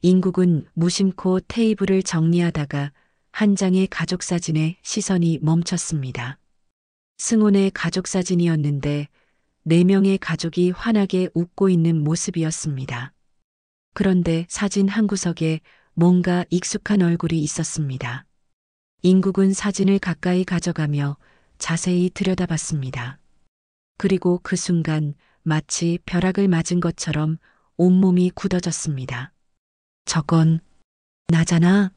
인국은 무심코 테이블을 정리하다가 한 장의 가족 사진에 시선이 멈췄습니다. 승훈의 가족 사진이었는데 4명의 가족이 환하게 웃고 있는 모습이었습니다. 그런데 사진 한 구석에 뭔가 익숙한 얼굴이 있었습니다. 인국은 사진을 가까이 가져가며 자세히 들여다봤습니다. 그리고 그 순간 마치 벼락을 맞은 것처럼 온몸이 굳어졌습니다. 저건 나잖아.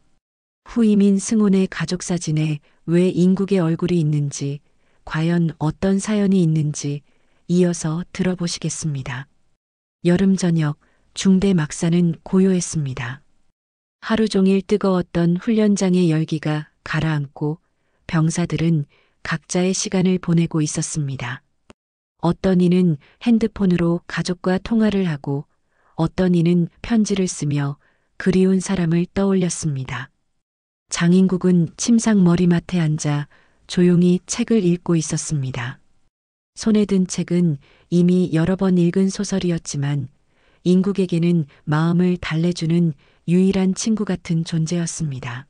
후임인 승훈의 가족 사진에 왜 인국의 얼굴이 있는지, 과연 어떤 사연이 있는지 이어서 들어보시겠습니다. 여름 저녁 중대 막사는 고요했습니다. 하루 종일 뜨거웠던 훈련장의 열기가 가라앉고 병사들은 각자의 시간을 보내고 있었습니다. 어떤 이는 핸드폰으로 가족과 통화를 하고 어떤 이는 편지를 쓰며 그리운 사람을 떠올렸습니다. 장인국은 침상 머리맡에 앉아 조용히 책을 읽고 있었습니다. 손에 든 책은 이미 여러 번 읽은 소설이었지만 인국에게는 마음을 달래주는 유일한 친구 같은 존재였습니다.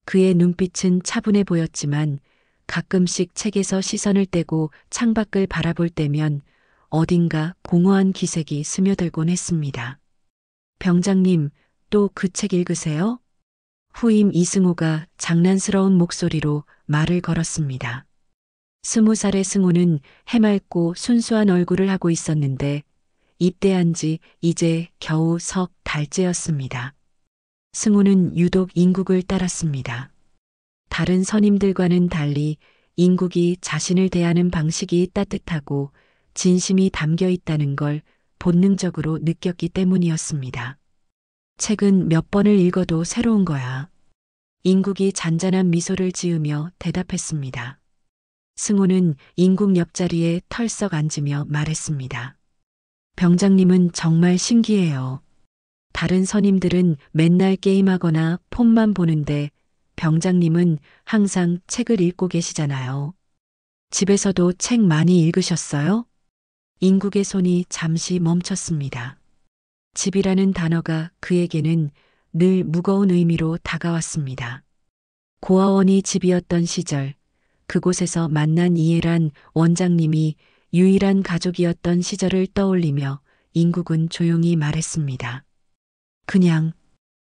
그의 눈빛은 차분해 보였지만 가끔씩 책에서 시선을 떼고 창밖을 바라볼 때면 어딘가 공허한 기색이 스며들곤 했습니다. 병장님, 또 그 책 읽으세요? 후임 이승호가 장난스러운 목소리로 말을 걸었습니다. 20살의 승호는 해맑고 순수한 얼굴을 하고 있었는데 입대한 지 이제 겨우 석 달째였습니다. 승호는 유독 인국을 따랐습니다. 다른 선임들과는 달리 인국이 자신을 대하는 방식이 따뜻하고 진심이 담겨 있다는 걸 본능적으로 느꼈기 때문이었습니다. 책은 몇 번을 읽어도 새로운 거야. 인국이 잔잔한 미소를 지으며 대답했습니다. 승호는 인국 옆자리에 털썩 앉으며 말했습니다. 병장님은 정말 신기해요. 다른 선임들은 맨날 게임하거나 폰만 보는데 병장님은 항상 책을 읽고 계시잖아요. 집에서도 책 많이 읽으셨어요? 인국의 손이 잠시 멈췄습니다. 집이라는 단어가 그에게는 늘 무거운 의미로 다가왔습니다. 고아원이 집이었던 시절, 그곳에서 만난 이해란 원장님이 유일한 가족이었던 시절을 떠올리며 인국은 조용히 말했습니다. 그냥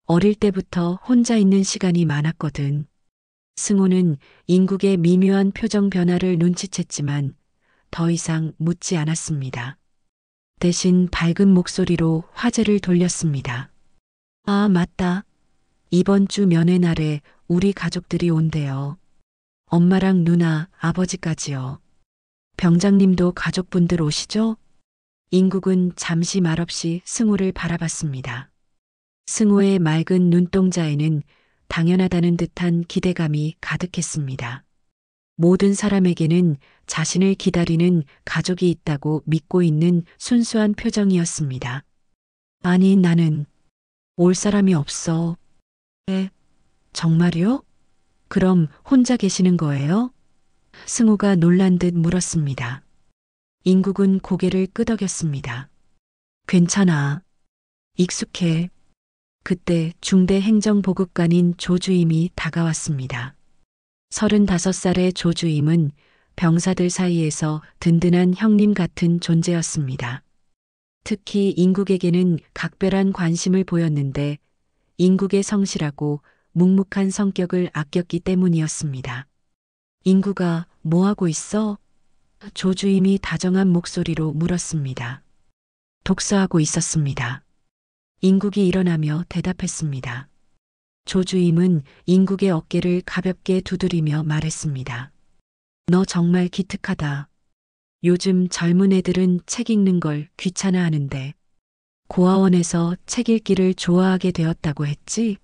어릴 때부터 혼자 있는 시간이 많았거든. 승호는 인국의 미묘한 표정 변화를 눈치챘지만 더 이상 묻지 않았습니다. 대신 밝은 목소리로 화제를 돌렸습니다. 아, 맞다. 이번 주 면회 날에 우리 가족들이 온대요. 엄마랑 누나, 아버지까지요. 병장님도 가족분들 오시죠? 인국은 잠시 말없이 승호를 바라봤습니다. 승호의 맑은 눈동자에는 당연하다는 듯한 기대감이 가득했습니다. 모든 사람에게는 자신을 기다리는 가족이 있다고 믿고 있는 순수한 표정이었습니다. 아니, 나는 올 사람이 없어. 네, 정말요? 그럼 혼자 계시는 거예요? 승호가 놀란 듯 물었습니다. 인국은 고개를 끄덕였습니다. 괜찮아. 익숙해. 그때 중대 행정보급관인 조주임이 다가왔습니다. 35살의 조주임은 병사들 사이에서 든든한 형님 같은 존재였습니다. 특히 인국에게는 각별한 관심을 보였는데 인국의 성실하고 묵묵한 성격을 아꼈기 때문이었습니다. 인국아, 뭐하고 있어? 조주임이 다정한 목소리로 물었습니다. 독서하고 있었습니다. 인국이 일어나며 대답했습니다. 조주임은 인국의 어깨를 가볍게 두드리며 말했습니다. 너 정말 기특하다. 요즘 젊은 애들은 책 읽는 걸 귀찮아하는데 고아원에서 책 읽기를 좋아하게 되었다고 했지?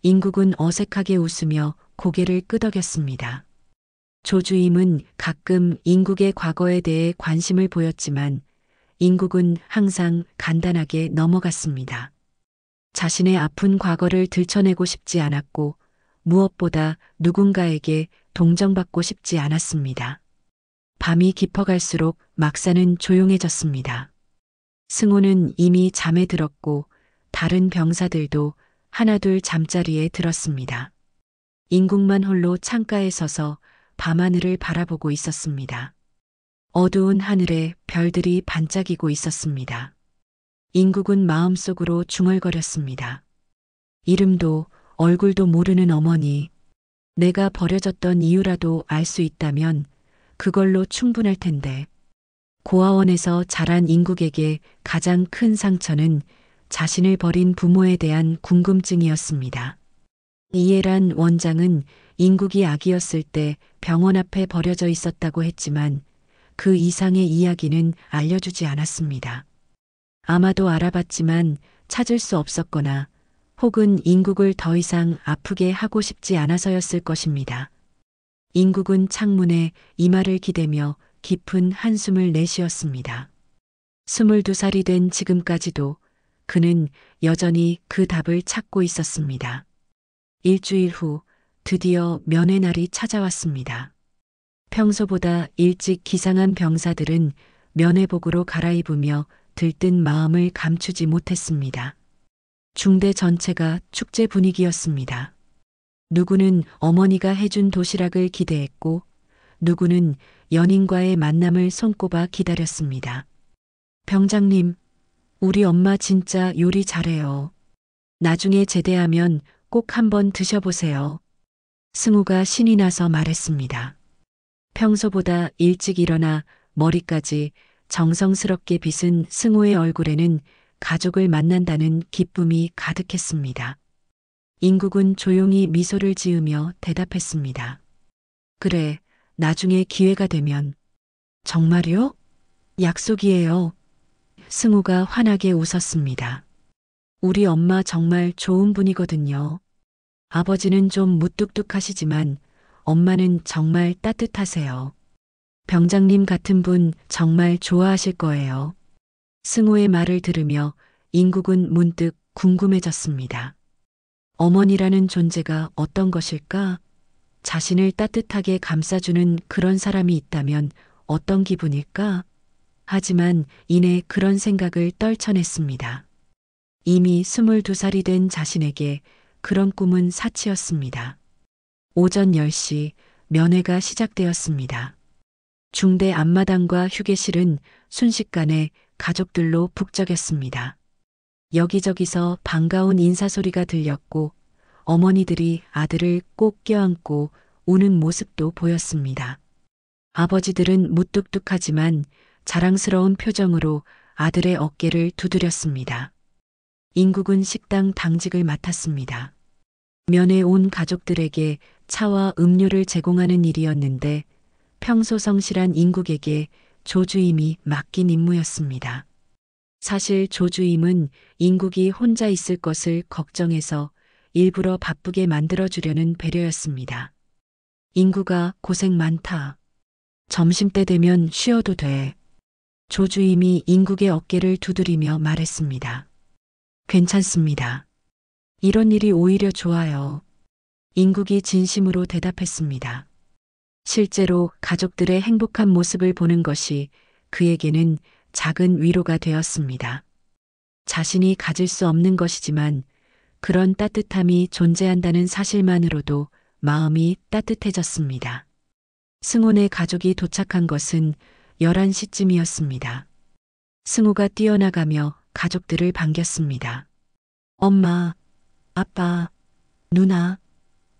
인국은 어색하게 웃으며 고개를 끄덕였습니다. 조주임은 가끔 인국의 과거에 대해 관심을 보였지만 인국은 항상 간단하게 넘어갔습니다. 자신의 아픈 과거를 들춰내고 싶지 않았고 무엇보다 누군가에게 동정받고 싶지 않았습니다. 밤이 깊어갈수록 막사는 조용해졌습니다. 승호는 이미 잠에 들었고 다른 병사들도 하나둘 잠자리에 들었습니다. 인국만 홀로 창가에 서서 밤하늘을 바라보고 있었습니다. 어두운 하늘에 별들이 반짝이고 있었습니다. 인국은 마음속으로 중얼거렸습니다. 이름도 얼굴도 모르는 어머니, 내가 버려졌던 이유라도 알 수 있다면 그걸로 충분할 텐데. 고아원에서 자란 인국에게 가장 큰 상처는 자신을 버린 부모에 대한 궁금증이었습니다. 이해란 원장은 인국이 아기였을 때 병원 앞에 버려져 있었다고 했지만 그 이상의 이야기는 알려주지 않았습니다. 아마도 알아봤지만 찾을 수 없었거나 혹은 인국을 더 이상 아프게 하고 싶지 않아서였을 것입니다. 인국은 창문에 이마를 기대며 깊은 한숨을 내쉬었습니다. 22살이 된 지금까지도 그는 여전히 그 답을 찾고 있었습니다. 일주일 후 드디어 면회 날이 찾아왔습니다. 평소보다 일찍 기상한 병사들은 면회복으로 갈아입으며 들뜬 마음을 감추지 못했습니다. 중대 전체가 축제 분위기였습니다. 누구는 어머니가 해준 도시락을 기대했고 누구는 연인과의 만남을 손꼽아 기다렸습니다. 병장님, 우리 엄마 진짜 요리 잘해요. 나중에 제대하면 꼭 한번 드셔보세요. 승우가 신이 나서 말했습니다. 평소보다 일찍 일어나 머리까지 정성스럽게 빗은 승우의 얼굴에는 가족을 만난다는 기쁨이 가득했습니다. 인국은 조용히 미소를 지으며 대답했습니다. 그래, 나중에 기회가 되면. 정말요? 약속이에요. 승우가 환하게 웃었습니다. 우리 엄마 정말 좋은 분이거든요. 아버지는 좀 무뚝뚝하시지만 엄마는 정말 따뜻하세요. 병장님 같은 분 정말 좋아하실 거예요. 승우의 말을 들으며 인국은 문득 궁금해졌습니다. 어머니라는 존재가 어떤 것일까? 자신을 따뜻하게 감싸주는 그런 사람이 있다면 어떤 기분일까? 하지만 이내 그런 생각을 떨쳐냈습니다. 이미 22살이 된 자신에게 그런 꿈은 사치였습니다. 오전 10시 면회가 시작되었습니다. 중대 앞마당과 휴게실은 순식간에 가족들로 북적였습니다. 여기저기서 반가운 인사소리가 들렸고 어머니들이 아들을 꼭 껴안고 우는 모습도 보였습니다. 아버지들은 무뚝뚝하지만 자랑스러운 표정으로 아들의 어깨를 두드렸습니다. 인국은 식당 당직을 맡았습니다. 면회 온 가족들에게 차와 음료를 제공하는 일이었는데 평소 성실한 인국에게 조주임이 맡긴 임무였습니다. 사실 조주임은 인국이 혼자 있을 것을 걱정해서 일부러 바쁘게 만들어주려는 배려였습니다. 인국아, 고생 많다. 점심때 되면 쉬어도 돼. 조주임이 인국의 어깨를 두드리며 말했습니다. 괜찮습니다. 이런 일이 오히려 좋아요. 인국이 진심으로 대답했습니다. 실제로 가족들의 행복한 모습을 보는 것이 그에게는 작은 위로가 되었습니다. 자신이 가질 수 없는 것이지만 그런 따뜻함이 존재한다는 사실만으로도 마음이 따뜻해졌습니다. 승훈의 가족이 도착한 것은 11시쯤이었습니다. 승우가 뛰어나가며 가족들을 반겼습니다. 엄마, 아빠, 누나.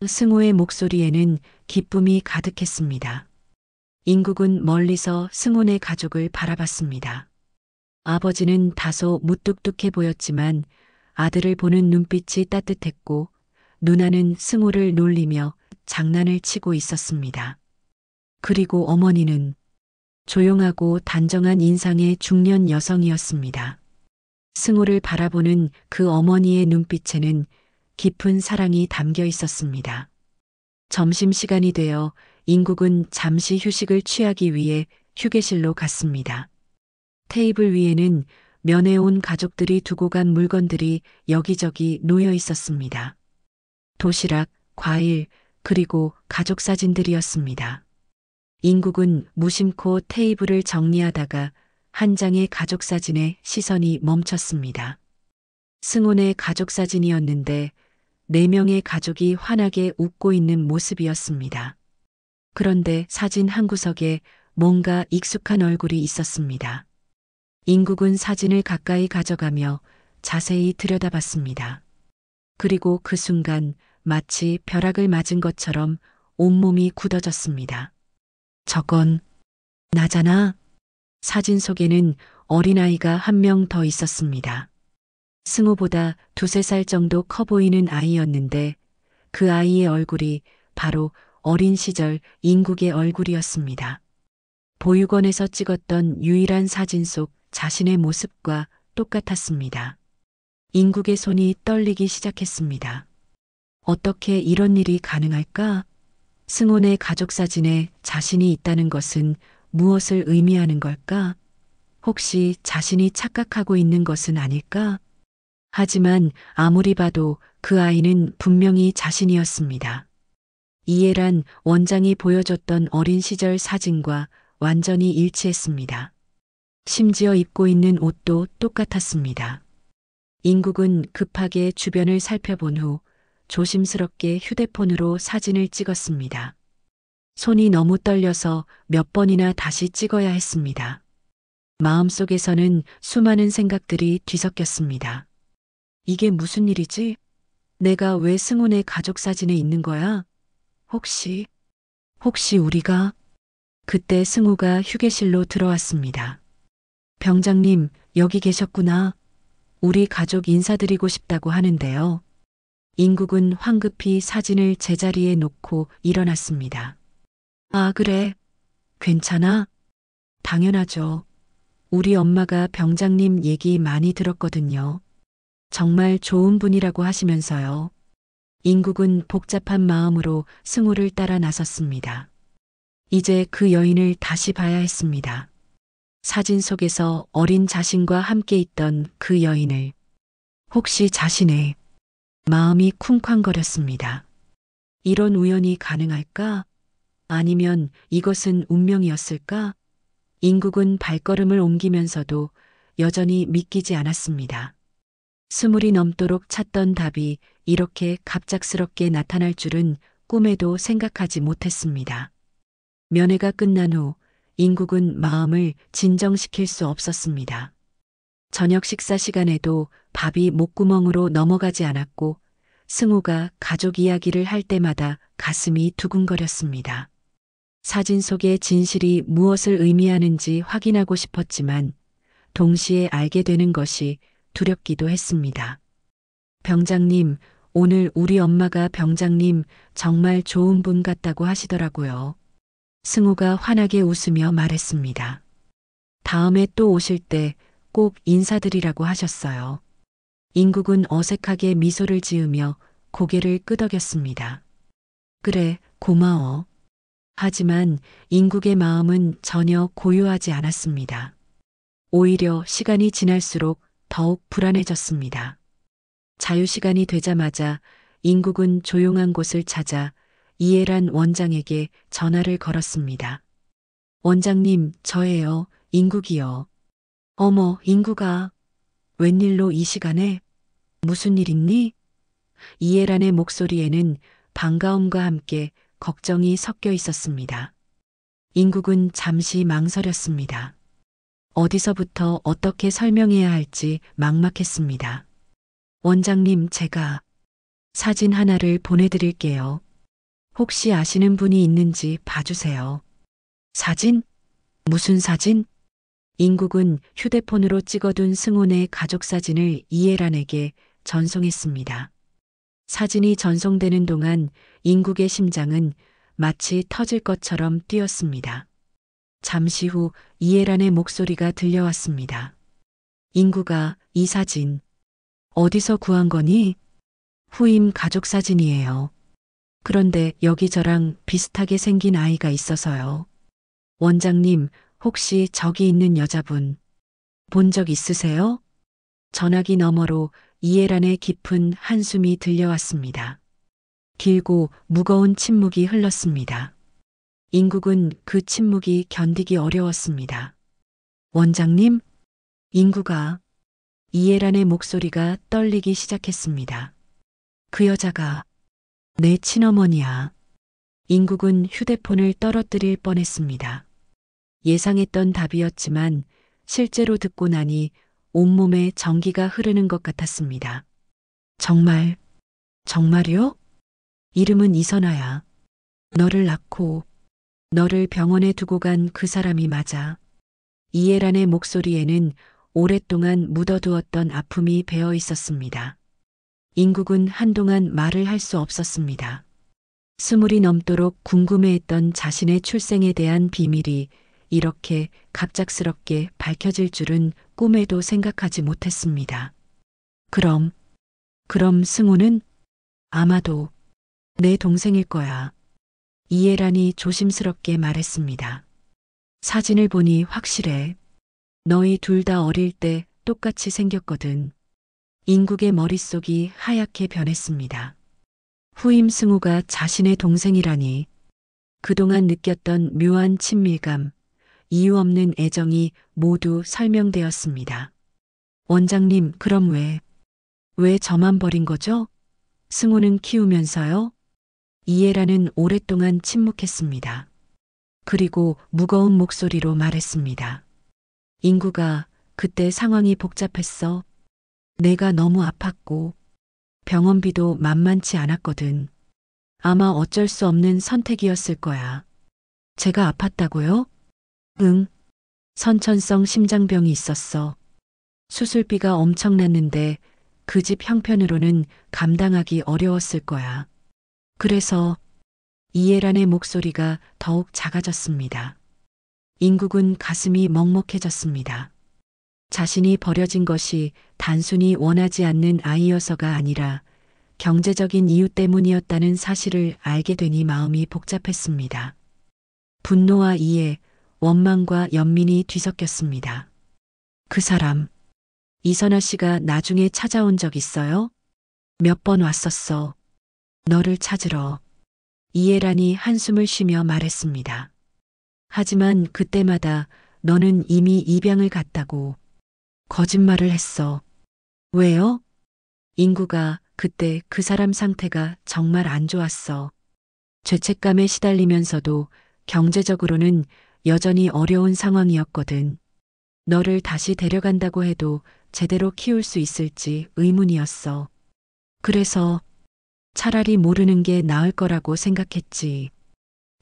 승우의 목소리에는 기쁨이 가득했습니다. 인국은 멀리서 승훈의 가족을 바라봤습니다. 아버지는 다소 무뚝뚝해 보였지만 아들을 보는 눈빛이 따뜻했고 누나는 승우를 놀리며 장난을 치고 있었습니다. 그리고 어머니는 조용하고 단정한 인상의 중년 여성이었습니다. 승우를 바라보는 그 어머니의 눈빛에는 깊은 사랑이 담겨 있었습니다. 점심시간이 되어 인국은 잠시 휴식을 취하기 위해 휴게실로 갔습니다. 테이블 위에는 면회 온 가족들이 두고 간 물건들이 여기저기 놓여 있었습니다. 도시락, 과일, 그리고 가족 사진들이었습니다. 인국은 무심코 테이블을 정리하다가 한 장의 가족 사진에 시선이 멈췄습니다. 승훈의 가족 사진이었는데 4명의 가족이 환하게 웃고 있는 모습이었습니다. 그런데 사진 한 구석에 뭔가 익숙한 얼굴이 있었습니다. 인국은 사진을 가까이 가져가며 자세히 들여다봤습니다. 그리고 그 순간 마치 벼락을 맞은 것처럼 온몸이 굳어졌습니다. 저건 나잖아. 사진 속에는 어린아이가 한 명 더 있었습니다. 승우보다 2~3살 정도 커 보이는 아이였는데 그 아이의 얼굴이 바로 어린 시절 인국의 얼굴이었습니다. 보육원에서 찍었던 유일한 사진 속 자신의 모습과 똑같았습니다. 인국의 손이 떨리기 시작했습니다. 어떻게 이런 일이 가능할까? 승훈의 가족 사진에 자신이 있다는 것은 무엇을 의미하는 걸까? 혹시 자신이 착각하고 있는 것은 아닐까? 하지만 아무리 봐도 그 아이는 분명히 자신이었습니다. 이해란 원장이 보여줬던 어린 시절 사진과 완전히 일치했습니다. 심지어 입고 있는 옷도 똑같았습니다. 인국은 급하게 주변을 살펴본 후 조심스럽게 휴대폰으로 사진을 찍었습니다. 손이 너무 떨려서 몇 번이나 다시 찍어야 했습니다. 마음속에서는 수많은 생각들이 뒤섞였습니다. 이게 무슨 일이지? 내가 왜 승훈의 가족 사진에 있는 거야? 혹시 우리가? 그때 승우가 휴게실로 들어왔습니다. 병장님, 여기 계셨구나. 우리 가족 인사드리고 싶다고 하는데요. 인국은 황급히 사진을 제자리에 놓고 일어났습니다. 아, 그래. 괜찮아? 당연하죠. 우리 엄마가 병장님 얘기 많이 들었거든요. 정말 좋은 분이라고 하시면서요. 인국은 복잡한 마음으로 승우를 따라 나섰습니다. 이제 그 여인을 다시 봐야 했습니다. 사진 속에서 어린 자신과 함께 있던 그 여인을. 혹시 자신의 마음이 쿵쾅거렸습니다. 이런 우연이 가능할까? 아니면 이것은 운명이었을까? 인국은 발걸음을 옮기면서도 여전히 믿기지 않았습니다. 20이 넘도록 찾던 답이 이렇게 갑작스럽게 나타날 줄은 꿈에도 생각하지 못했습니다. 면회가 끝난 후 인국은 마음을 진정시킬 수 없었습니다. 저녁 식사 시간에도 밥이 목구멍으로 넘어가지 않았고 승우가 가족 이야기를 할 때마다 가슴이 두근거렸습니다. 사진 속의 진실이 무엇을 의미하는지 확인하고 싶었지만 동시에 알게 되는 것이 두렵기도 했습니다. 병장님, 오늘 우리 엄마가 병장님 정말 좋은 분 같다고 하시더라고요. 승우가 환하게 웃으며 말했습니다. 다음에 또 오실 때 꼭 인사드리라고 하셨어요. 인국은 어색하게 미소를 지으며 고개를 끄덕였습니다. 그래, 고마워. 하지만 인국의 마음은 전혀 고요하지 않았습니다. 오히려 시간이 지날수록 더욱 불안해졌습니다. 자유시간이 되자마자 인국은 조용한 곳을 찾아 이해란 원장에게 전화를 걸었습니다. 원장님, 저예요. 인국이요. 어머, 인국아. 웬일로 이 시간에? 무슨 일 있니? 이해란의 목소리에는 반가움과 함께 걱정이 섞여 있었습니다. 인국은 잠시 망설였습니다. 어디서부터 어떻게 설명해야 할지 막막했습니다. 원장님, 제가 사진 하나를 보내드릴게요. 혹시 아시는 분이 있는지 봐주세요. 사진? 무슨 사진? 인국은 휴대폰으로 찍어둔 승훈의 가족 사진을 이해란에게 전송했습니다. 사진이 전송되는 동안 인국의 심장은 마치 터질 것처럼 뛰었습니다. 잠시 후 이해란의 목소리가 들려왔습니다. 인국아, 이 사진 어디서 구한 거니? 후임 가족 사진이에요. 그런데 여기 저랑 비슷하게 생긴 아이가 있어서요. 원장님, 혹시 저기 있는 여자분 본 적 있으세요? 전화기 너머로 이해란의 깊은 한숨이 들려왔습니다. 길고 무거운 침묵이 흘렀습니다. 인국은 그 침묵이 견디기 어려웠습니다. 원장님? 인국아. 이해란의 목소리가 떨리기 시작했습니다. 그 여자가 내 친어머니야. 인국은 휴대폰을 떨어뜨릴 뻔했습니다. 예상했던 답이었지만 실제로 듣고 나니 온몸에 전기가 흐르는 것 같았습니다. 정말, 정말이요? 이름은 이선아야. 너를 낳고 너를 병원에 두고 간 그 사람이 맞아. 이해란의 목소리에는 오랫동안 묻어두었던 아픔이 배어 있었습니다. 인국은 한동안 말을 할 수 없었습니다. 20이 넘도록 궁금해했던 자신의 출생에 대한 비밀이 이렇게 갑작스럽게 밝혀질 줄은 꿈에도 생각하지 못했습니다. 그럼 승우는 아마도 내 동생일 거야. 이해란이 조심스럽게 말했습니다. 사진을 보니 확실해. 너희 둘 다 어릴 때 똑같이 생겼거든. 인국의 머릿속이 하얗게 변했습니다. 후임 승우가 자신의 동생이라니. 그동안 느꼈던 묘한 친밀감, 이유 없는 애정이 모두 설명되었습니다. 원장님, 그럼 왜 저만 버린 거죠? 승우는 키우면서요? 이해라는 오랫동안 침묵했습니다. 그리고 무거운 목소리로 말했습니다. 인구가 그때 상황이 복잡했어. 내가 너무 아팠고 병원비도 만만치 않았거든. 아마 어쩔 수 없는 선택이었을 거야. 제가 아팠다고요? 응. 선천성 심장병이 있었어. 수술비가 엄청났는데 그 집 형편으로는 감당하기 어려웠을 거야. 그래서 이해란의 목소리가 더욱 작아졌습니다. 인국은 가슴이 먹먹해졌습니다. 자신이 버려진 것이 단순히 원하지 않는 아이여서가 아니라 경제적인 이유 때문이었다는 사실을 알게 되니 마음이 복잡했습니다. 분노와 이해, 원망과 연민이 뒤섞였습니다. 그 사람, 이선아 씨가 나중에 찾아온 적 있어요? 몇 번 왔었어. 너를 찾으러. 이해란이 한숨을 쉬며 말했습니다. 하지만 그때마다 너는 이미 입양을 갔다고 거짓말을 했어. 왜요? 인구가 그때 그 사람 상태가 정말 안 좋았어. 죄책감에 시달리면서도 경제적으로는 여전히 어려운 상황이었거든. 너를 다시 데려간다고 해도 제대로 키울 수 있을지 의문이었어. 그래서 차라리 모르는 게 나을 거라고 생각했지.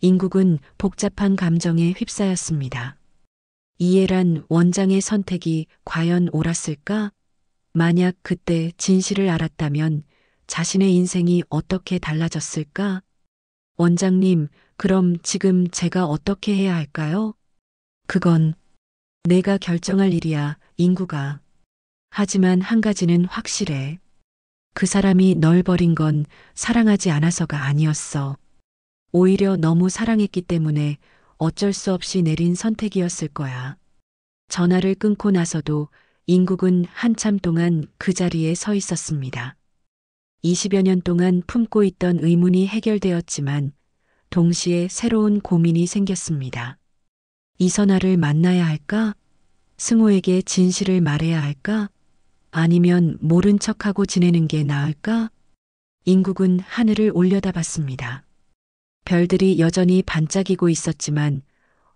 인국은 복잡한 감정에 휩싸였습니다. 이해란 원장의 선택이 과연 옳았을까? 만약 그때 진실을 알았다면 자신의 인생이 어떻게 달라졌을까? 원장님, 그럼 지금 제가 어떻게 해야 할까요? 그건 내가 결정할 일이야, 인구가. 하지만 한 가지는 확실해. 그 사람이 널 버린 건 사랑하지 않아서가 아니었어. 오히려 너무 사랑했기 때문에 어쩔 수 없이 내린 선택이었을 거야. 전화를 끊고 나서도 인국은 한참 동안 그 자리에 서 있었습니다. 20여 년 동안 품고 있던 의문이 해결되었지만 동시에 새로운 고민이 생겼습니다. 이선아를 만나야 할까? 승호에게 진실을 말해야 할까? 아니면 모른 척하고 지내는 게 나을까? 인국은 하늘을 올려다봤습니다. 별들이 여전히 반짝이고 있었지만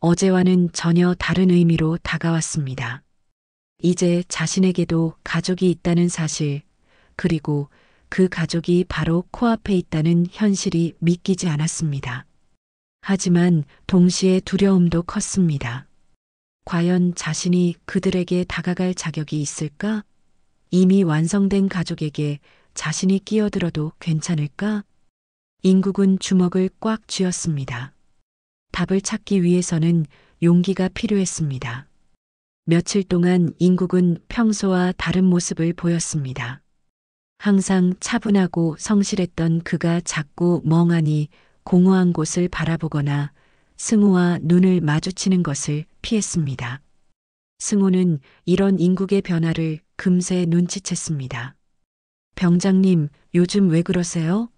어제와는 전혀 다른 의미로 다가왔습니다. 이제 자신에게도 가족이 있다는 사실, 그리고 그 가족이 바로 코앞에 있다는 현실이 믿기지 않았습니다. 하지만 동시에 두려움도 컸습니다. 과연 자신이 그들에게 다가갈 자격이 있을까? 이미 완성된 가족에게 자신이 끼어들어도 괜찮을까? 인국은 주먹을 꽉 쥐었습니다. 답을 찾기 위해서는 용기가 필요했습니다. 며칠 동안 인국은 평소와 다른 모습을 보였습니다. 항상 차분하고 성실했던 그가 자꾸 멍하니 공허한 곳을 바라보거나 승우와 눈을 마주치는 것을 피했습니다. 승우는 이런 인국의 변화를 금세 눈치챘습니다. 병장님, 요즘 왜 그러세요?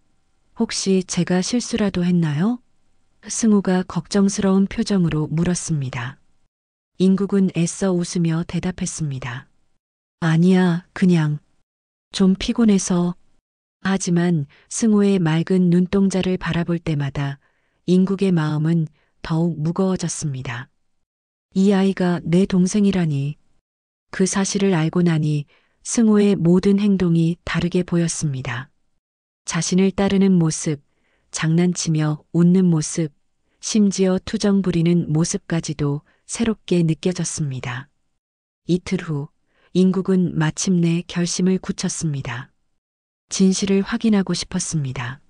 혹시 제가 실수라도 했나요? 승우가 걱정스러운 표정으로 물었습니다. 인국은 애써 웃으며 대답했습니다. 아니야, 그냥 좀 피곤해서. 하지만 승호의 맑은 눈동자를 바라볼 때마다 인국의 마음은 더욱 무거워졌습니다. 이 아이가 내 동생이라니. 그 사실을 알고 나니 승호의 모든 행동이 다르게 보였습니다. 자신을 따르는 모습, 장난치며 웃는 모습, 심지어 투정 부리는 모습까지도 새롭게 느껴졌습니다. 이틀 후, 인국은 마침내 결심을 굳혔습니다. 진실을 확인하고 싶었습니다.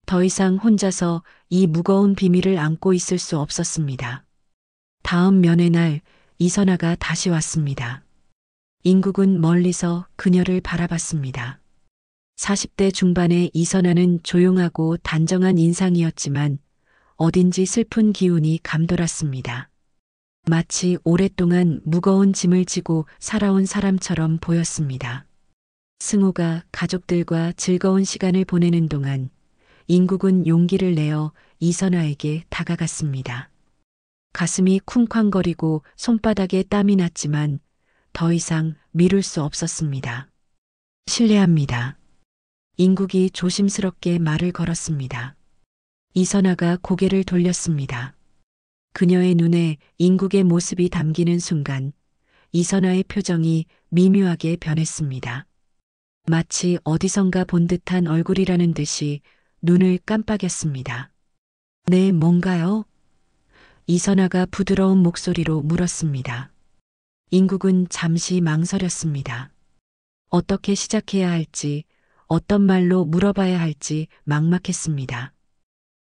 더 이상 혼자서 이 무거운 비밀을 안고 있을 수 없었습니다. 다음 면회 날 이선아가 다시 왔습니다. 인국은 멀리서 그녀를 바라봤습니다. 40대 중반의 이선아는 조용하고 단정한 인상이었지만 어딘지 슬픈 기운이 감돌았습니다. 마치 오랫동안 무거운 짐을 지고 살아온 사람처럼 보였습니다. 승호가 가족들과 즐거운 시간을 보내는 동안 인국은 용기를 내어 이선아에게 다가갔습니다. 가슴이 쿵쾅거리고 손바닥에 땀이 났지만 더 이상 미룰 수 없었습니다. 실례합니다. 인국이 조심스럽게 말을 걸었습니다. 이선아가 고개를 돌렸습니다. 그녀의 눈에 인국의 모습이 담기는 순간 이선아의 표정이 미묘하게 변했습니다. 마치 어디선가 본 듯한 얼굴이라는 듯이 눈을 깜빡였습니다. 네, 뭔가요? 이선아가 부드러운 목소리로 물었습니다. 인국은 잠시 망설였습니다. 어떻게 시작해야 할지, 어떤 말로 물어봐야 할지 막막했습니다.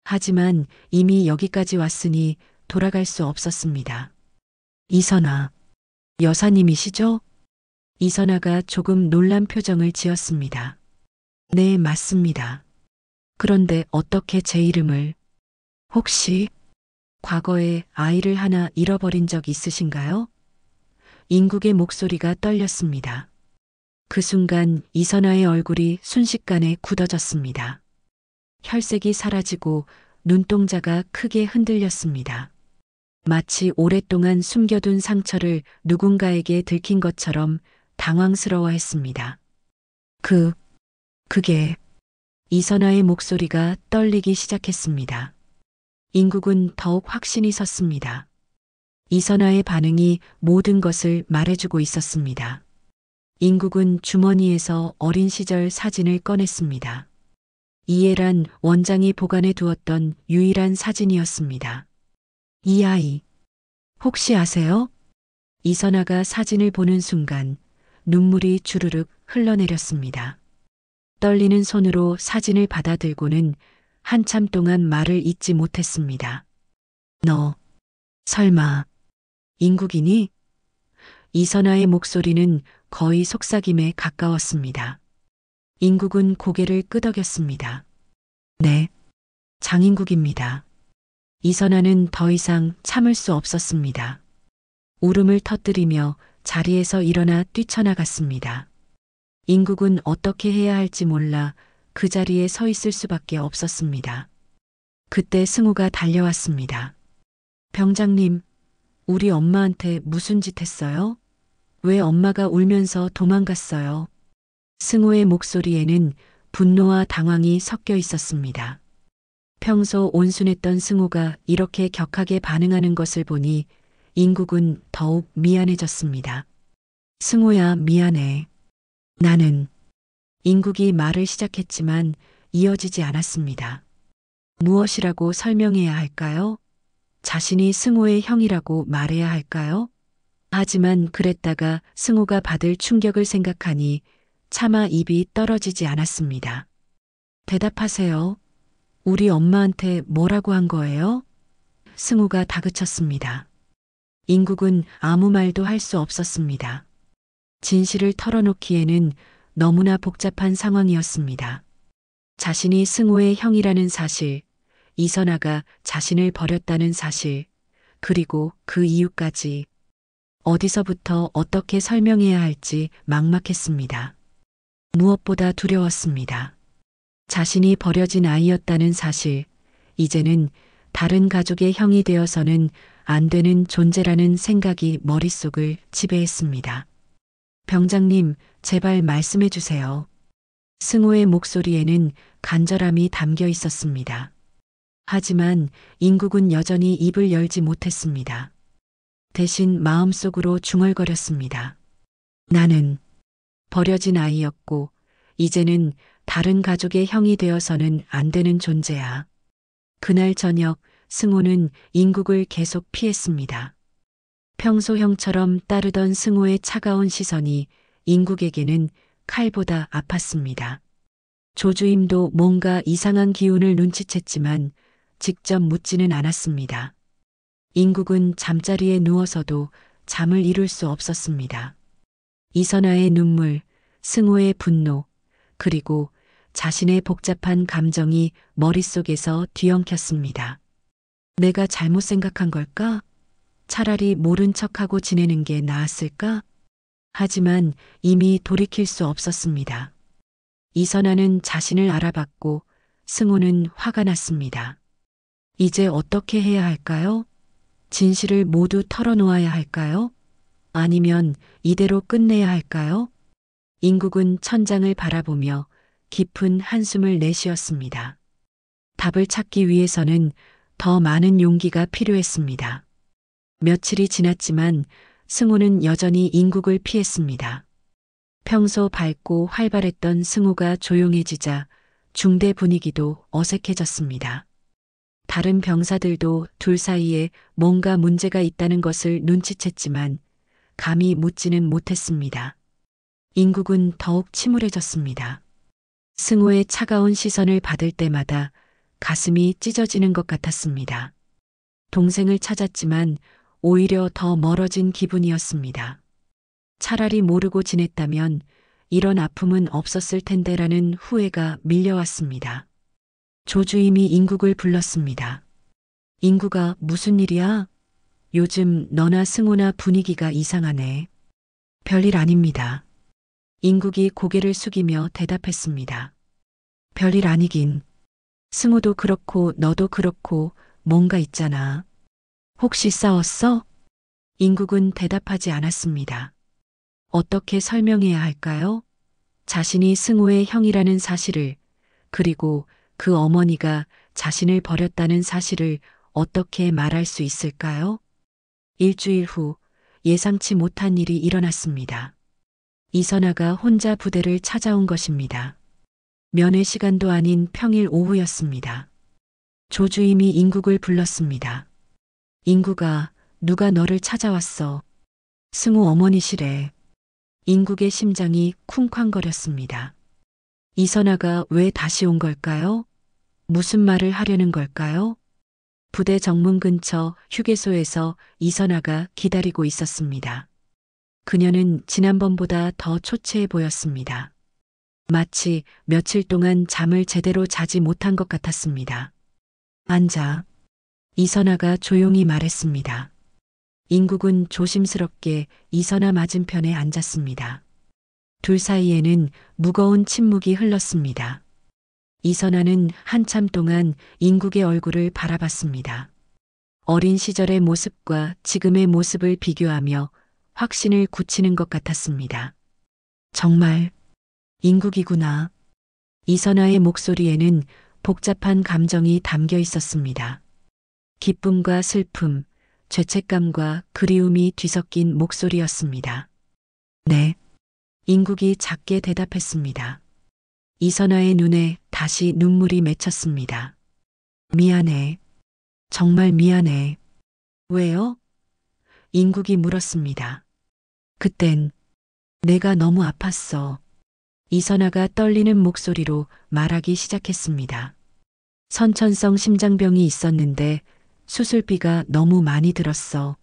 하지만 이미 여기까지 왔으니 돌아갈 수 없었습니다. 이선아, 여사님이시죠? 이선아가 조금 놀란 표정을 지었습니다. 네, 맞습니다. 그런데 어떻게 제 이름을? 혹시 과거에 아이를 하나 잃어버린 적 있으신가요? 인국의 목소리가 떨렸습니다. 그 순간 이선아의 얼굴이 순식간에 굳어졌습니다. 혈색이 사라지고 눈동자가 크게 흔들렸습니다. 마치 오랫동안 숨겨둔 상처를 누군가에게 들킨 것처럼 당황스러워했습니다. 그게 이선아의 목소리가 떨리기 시작했습니다. 인국은 더욱 확신이 섰습니다. 이선아의 반응이 모든 것을 말해주고 있었습니다. 인국은 주머니에서 어린 시절 사진을 꺼냈습니다. 이해란 원장이 보관해 두었던 유일한 사진이었습니다. 이 아이, 혹시 아세요? 이선아가 사진을 보는 순간 눈물이 주르륵 흘러내렸습니다. 떨리는 손으로 사진을 받아들고는 한참 동안 말을 잇지 못했습니다. 너, 설마, 인국이니? 이선아의 목소리는 거의 속삭임에 가까웠습니다. 인국은 고개를 끄덕였습니다. 네, 장인국입니다. 이선아는 더 이상 참을 수 없었습니다. 울음을 터뜨리며 자리에서 일어나 뛰쳐나갔습니다. 인국은 어떻게 해야 할지 몰라 그 자리에 서 있을 수밖에 없었습니다. 그때 승우가 달려왔습니다. 병장님, 우리 엄마한테 무슨 짓 했어요? 왜 엄마가 울면서 도망갔어요? 승우의 목소리에는 분노와 당황이 섞여 있었습니다. 평소 온순했던 승우가 이렇게 격하게 반응하는 것을 보니 인국은 더욱 미안해졌습니다. 승우야, 미안해. 나는. 인국이 말을 시작했지만 이어지지 않았습니다. 무엇이라고 설명해야 할까요? 자신이 승우의 형이라고 말해야 할까요? 하지만 그랬다가 승우가 받을 충격을 생각하니 차마 입이 떨어지지 않았습니다. 대답하세요. 우리 엄마한테 뭐라고 한 거예요? 승우가 다그쳤습니다. 인국은 아무 말도 할 수 없었습니다. 진실을 털어놓기에는 너무나 복잡한 상황이었습니다. 자신이 승우의 형이라는 사실, 이선아가 자신을 버렸다는 사실, 그리고 그 이유까지 어디서부터 어떻게 설명해야 할지 막막했습니다. 무엇보다 두려웠습니다. 자신이 버려진 아이였다는 사실, 이제는 다른 가족의 형이 되어서는 안 되는 존재라는 생각이 머릿속을 지배했습니다. 병장님, 제발 말씀해 주세요. 승호의 목소리에는 간절함이 담겨 있었습니다. 하지만 인국은 여전히 입을 열지 못했습니다. 대신 마음속으로 중얼거렸습니다. 나는 버려진 아이였고, 이제는 다른 가족의 형이 되어서는 안 되는 존재야. 그날 저녁 승호는 인국을 계속 피했습니다. 평소 형처럼 따르던 승호의 차가운 시선이 인국에게는 칼보다 아팠습니다. 조주임도 뭔가 이상한 기운을 눈치챘지만 직접 묻지는 않았습니다. 인국은 잠자리에 누워서도 잠을 이룰 수 없었습니다. 이선아의 눈물, 승호의 분노, 그리고 자신의 복잡한 감정이 머릿속에서 뒤엉켰습니다. 내가 잘못 생각한 걸까? 차라리 모른 척하고 지내는 게 나았을까? 하지만 이미 돌이킬 수 없었습니다. 이선아는 자신을 알아봤고 승호는 화가 났습니다. 이제 어떻게 해야 할까요? 진실을 모두 털어놓아야 할까요? 아니면 이대로 끝내야 할까요? 인국은 천장을 바라보며 깊은 한숨을 내쉬었습니다. 답을 찾기 위해서는 더 많은 용기가 필요했습니다. 며칠이 지났지만 승호는 여전히 인국을 피했습니다. 평소 밝고 활발했던 승호가 조용해지자 중대 분위기도 어색해졌습니다. 다른 병사들도 둘 사이에 뭔가 문제가 있다는 것을 눈치챘지만 감히 묻지는 못했습니다. 인국은 더욱 침울해졌습니다. 승호의 차가운 시선을 받을 때마다 가슴이 찢어지는 것 같았습니다. 동생을 찾았지만 오히려 더 멀어진 기분이었습니다. 차라리 모르고 지냈다면 이런 아픔은 없었을 텐데라는 후회가 밀려왔습니다. 조주임이 인국을 불렀습니다. 인국아, 무슨 일이야? 요즘 너나 승호나 분위기가 이상하네. 별일 아닙니다. 인국이 고개를 숙이며 대답했습니다. 별일 아니긴. 승호도 그렇고 너도 그렇고 뭔가 있잖아. 혹시 싸웠어? 인국은 대답하지 않았습니다. 어떻게 설명해야 할까요? 자신이 승호의 형이라는 사실을, 그리고 그 어머니가 자신을 버렸다는 사실을 어떻게 말할 수 있을까요? 일주일 후 예상치 못한 일이 일어났습니다. 이선아가 혼자 부대를 찾아온 것입니다. 면회 시간도 아닌 평일 오후였습니다. 조주임이 인국을 불렀습니다. 인국아, 누가 너를 찾아왔어. 승호 어머니시래. 인국의 심장이 쿵쾅거렸습니다. 이선아가 왜 다시 온 걸까요? 무슨 말을 하려는 걸까요? 부대 정문 근처 휴게소에서 이선아가 기다리고 있었습니다. 그녀는 지난번보다 더 초췌해 보였습니다. 마치 며칠 동안 잠을 제대로 자지 못한 것 같았습니다. 앉아. 이선아가 조용히 말했습니다. 인국은 조심스럽게 이선아 맞은편에 앉았습니다. 둘 사이에는 무거운 침묵이 흘렀습니다. 이선아는 한참 동안 인국의 얼굴을 바라봤습니다. 어린 시절의 모습과 지금의 모습을 비교하며 확신을 굳히는 것 같았습니다. 정말 인국이구나. 이선아의 목소리에는 복잡한 감정이 담겨 있었습니다. 기쁨과 슬픔, 죄책감과 그리움이 뒤섞인 목소리였습니다. 네. 인국이 작게 대답했습니다. 이선아의 눈에 다시 눈물이 맺혔습니다. 미안해. 정말 미안해. 왜요? 인국이 물었습니다. 그땐 내가 너무 아팠어. 이선아가 떨리는 목소리로 말하기 시작했습니다. 선천성 심장병이 있었는데 수술비가 너무 많이 들었어.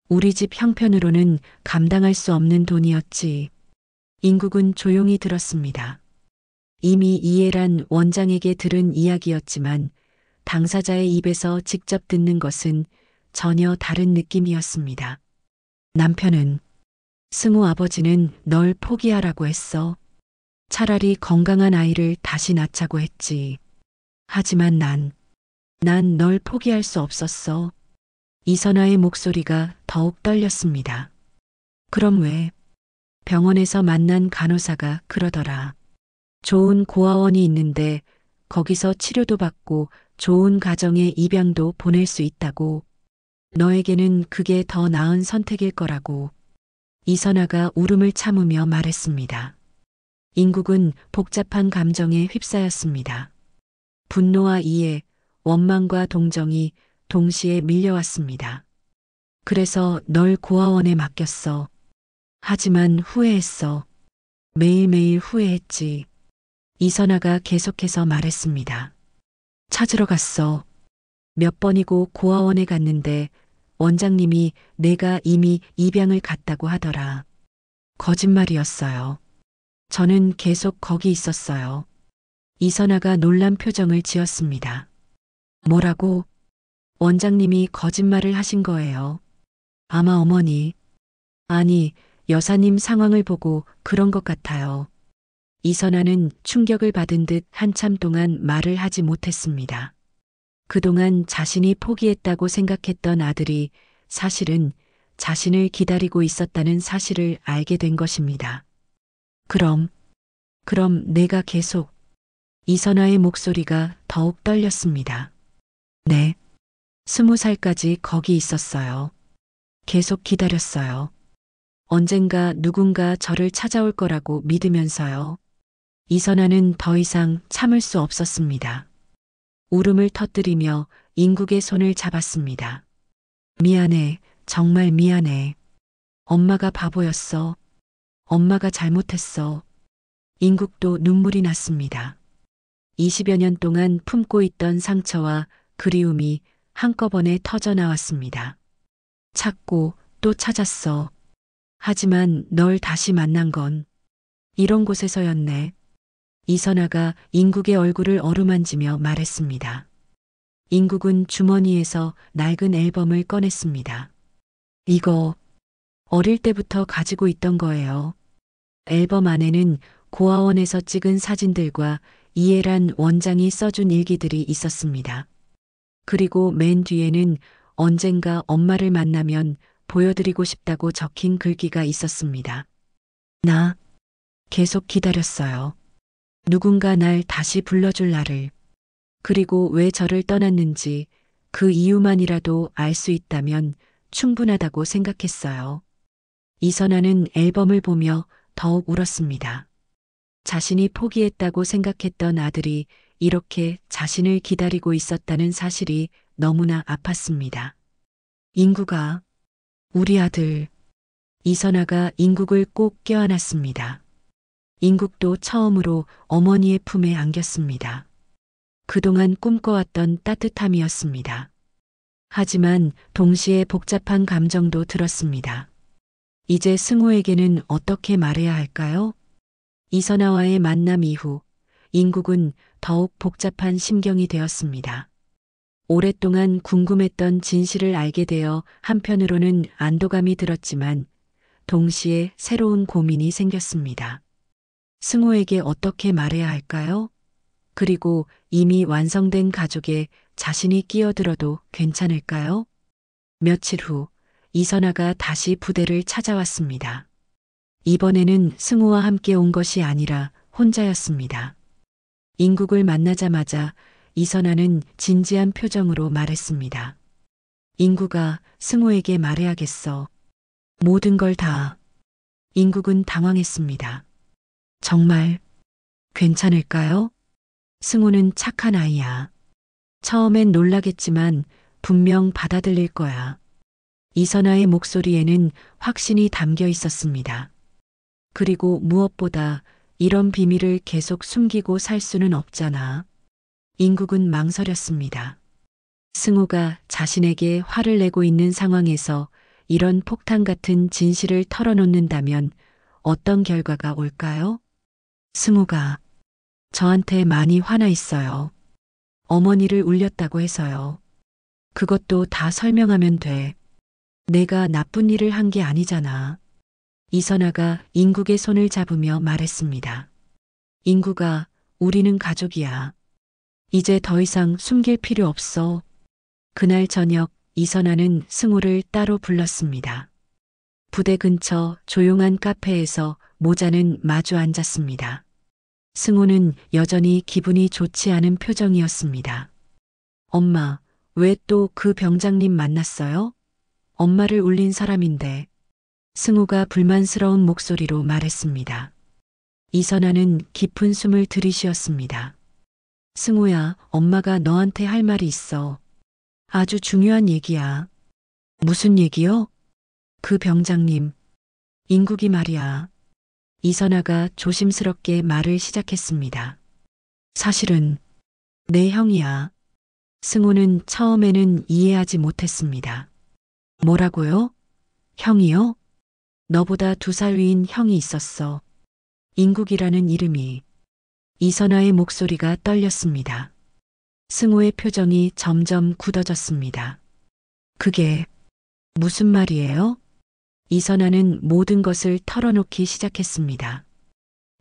우리 집 형편으로는 감당할 수 없는 돈이었지. 인국은 조용히 들었습니다. 이미 이해란 원장에게 들은 이야기였지만 당사자의 입에서 직접 듣는 것은 전혀 다른 느낌이었습니다. 남편은 승호 아버지는 널 포기하라고 했어. 차라리 건강한 아이를 다시 낳자고 했지. 하지만 난 널 포기할 수 없었어. 이선아의 목소리가 더욱 떨렸습니다. 그럼 왜? 병원에서 만난 간호사가 그러더라. 좋은 고아원이 있는데 거기서 치료도 받고 좋은 가정에 입양도 보낼 수 있다고. 너에게는 그게 더 나은 선택일 거라고. 이선아가 울음을 참으며 말했습니다. 인국은 복잡한 감정에 휩싸였습니다. 분노와 이해, 원망과 동정이 동시에 밀려왔습니다. 그래서 널 고아원에 맡겼어. 하지만 후회했어. 매일매일 후회했지. 이선아가 계속해서 말했습니다. 찾으러 갔어. 몇 번이고 고아원에 갔는데 원장님이 내가 이미 입양을 갔다고 하더라. 거짓말이었어요. 저는 계속 거기 있었어요. 이선아가 놀란 표정을 지었습니다. 뭐라고? 원장님이 거짓말을 하신 거예요. 아마 어머니. 아니, 여사님 상황을 보고 그런 것 같아요. 이선아는 충격을 받은 듯 한참 동안 말을 하지 못했습니다. 그동안 자신이 포기했다고 생각했던 아들이 사실은 자신을 기다리고 있었다는 사실을 알게 된 것입니다. 그럼 내가 계속. 이선아의 목소리가 더욱 떨렸습니다. 네. 20살까지 거기 있었어요. 계속 기다렸어요. 언젠가 누군가 저를 찾아올 거라고 믿으면서요. 이선아는 더 이상 참을 수 없었습니다. 울음을 터뜨리며 인국의 손을 잡았습니다. 미안해, 정말 미안해. 엄마가 바보였어. 엄마가 잘못했어. 인국도 눈물이 났습니다. 20여 년 동안 품고 있던 상처와 그리움이 한꺼번에 터져 나왔습니다. 찾고 또 찾았어. 하지만 널 다시 만난 건 이런 곳에서였네. 이선아가 인국의 얼굴을 어루만지며 말했습니다. 인국은 주머니에서 낡은 앨범을 꺼냈습니다. 이거 어릴 때부터 가지고 있던 거예요. 앨범 안에는 고아원에서 찍은 사진들과 이해란 원장이 써준 일기들이 있었습니다. 그리고 맨 뒤에는 언젠가 엄마를 만나면 보여드리고 싶다고 적힌 글귀가 있었습니다. 나 계속 기다렸어요. 누군가 날 다시 불러줄 날을. 그리고 왜 저를 떠났는지 그 이유만이라도 알 수 있다면 충분하다고 생각했어요. 이선아는 앨범을 보며 더욱 울었습니다. 자신이 포기했다고 생각했던 아들이 이렇게 자신을 기다리고 있었다는 사실이 너무나 아팠습니다. 인국아, 우리 아들. 이선아가 인국을 꼭 껴안았습니다. 인국도 처음으로 어머니의 품에 안겼습니다. 그동안 꿈꿔왔던 따뜻함이었습니다. 하지만 동시에 복잡한 감정도 들었습니다. 이제 승우에게는 어떻게 말해야 할까요? 이선아와의 만남 이후 인국은 더욱 복잡한 심경이 되었습니다. 오랫동안 궁금했던 진실을 알게 되어 한편으로는 안도감이 들었지만 동시에 새로운 고민이 생겼습니다. 승우에게 어떻게 말해야 할까요? 그리고 이미 완성된 가족에 자신이 끼어들어도 괜찮을까요? 며칠 후 이선아가 다시 부대를 찾아왔습니다. 이번에는 승우와 함께 온 것이 아니라 혼자였습니다. 인국을 만나자마자 이선아는 진지한 표정으로 말했습니다. 인국아, 승우에게 말해야겠어. 모든 걸 다. 인국은 당황했습니다. 정말 괜찮을까요? 승우는 착한 아이야. 처음엔 놀라겠지만 분명 받아들일 거야. 이선아의 목소리에는 확신이 담겨 있었습니다. 그리고 무엇보다 이런 비밀을 계속 숨기고 살 수는 없잖아. 인국은 망설였습니다. 승우가 자신에게 화를 내고 있는 상황에서 이런 폭탄 같은 진실을 털어놓는다면 어떤 결과가 올까요? 승우가 저한테 많이 화나 있어요. 어머니를 울렸다고 해서요. 그것도 다 설명하면 돼. 내가 나쁜 일을 한 게 아니잖아. 이선아가 인국의 손을 잡으며 말했습니다. 인국아, 우리는 가족이야. 이제 더 이상 숨길 필요 없어. 그날 저녁 이선아는 승우를 따로 불렀습니다. 부대 근처 조용한 카페에서 모자는 마주 앉았습니다. 승호는 여전히 기분이 좋지 않은 표정이었습니다. 엄마, 왜 또 그 병장님 만났어요? 엄마를 울린 사람인데. 승호가 불만스러운 목소리로 말했습니다. 이선아는 깊은 숨을 들이쉬었습니다. 승호야, 엄마가 너한테 할 말이 있어. 아주 중요한 얘기야. 무슨 얘기요? 그 병장님. 인국이 말이야. 이선아가 조심스럽게 말을 시작했습니다. 사실은 내 형이야. 승호는 처음에는 이해하지 못했습니다. 뭐라고요? 형이요? 너보다 2살 위인 형이 있었어. 인국이라는 이름이. 이선아의 목소리가 떨렸습니다. 승호의 표정이 점점 굳어졌습니다. 그게 무슨 말이에요? 이선아는 모든 것을 털어놓기 시작했습니다.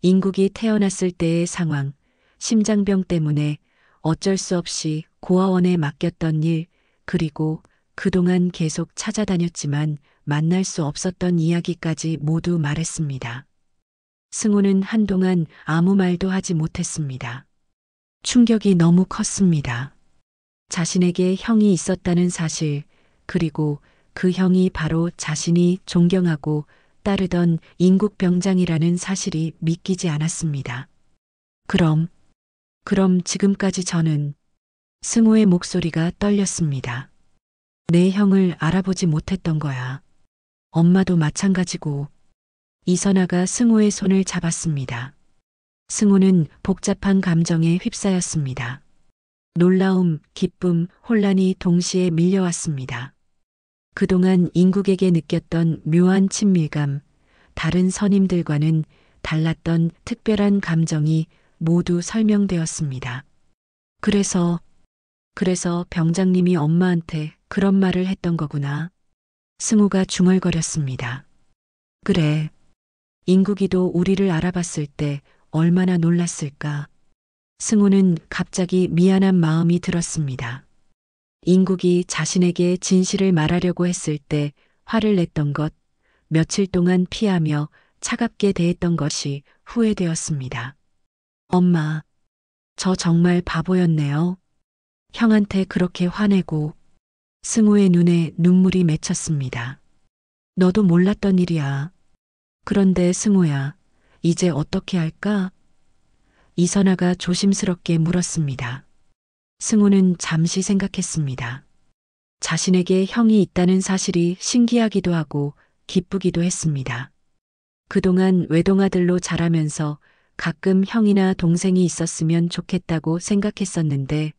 인국이 태어났을 때의 상황, 심장병 때문에 어쩔 수 없이 고아원에 맡겼던 일, 그리고 그동안 계속 찾아다녔지만 만날 수 없었던 이야기까지 모두 말했습니다. 승호는 한동안 아무 말도 하지 못했습니다. 충격이 너무 컸습니다. 자신에게 형이 있었다는 사실, 그리고 그 형이 바로 자신이 존경하고 따르던 인국 병장이라는 사실이 믿기지 않았습니다. 그럼 지금까지 저는 승호의 목소리가 떨렸습니다. 내 형을 알아보지 못했던 거야. 엄마도 마찬가지고. 이선아가 승호의 손을 잡았습니다. 승호는 복잡한 감정에 휩싸였습니다. 놀라움, 기쁨, 혼란이 동시에 밀려왔습니다. 그동안 인국에게 느꼈던 묘한 친밀감, 다른 선임들과는 달랐던 특별한 감정이 모두 설명되었습니다. 그래서 병장님이 엄마한테 그런 말을 했던 거구나. 승호가 중얼거렸습니다. 그래. 인국이도 우리를 알아봤을 때 얼마나 놀랐을까. 승호는 갑자기 미안한 마음이 들었습니다. 인국이 자신에게 진실을 말하려고 했을 때 화를 냈던 것, 며칠 동안 피하며 차갑게 대했던 것이 후회되었습니다. 엄마, 저 정말 바보였네요. 형한테 그렇게 화내고. 승호의 눈에 눈물이 맺혔습니다. 너도 몰랐던 일이야. 그런데 승호야, 이제 어떻게 할까? 이선아가 조심스럽게 물었습니다. 승호는 잠시 생각했습니다. 자신에게 형이 있다는 사실이 신기하기도 하고 기쁘기도 했습니다. 그동안 외동아들로 자라면서 가끔 형이나 동생이 있었으면 좋겠다고 생각했었는데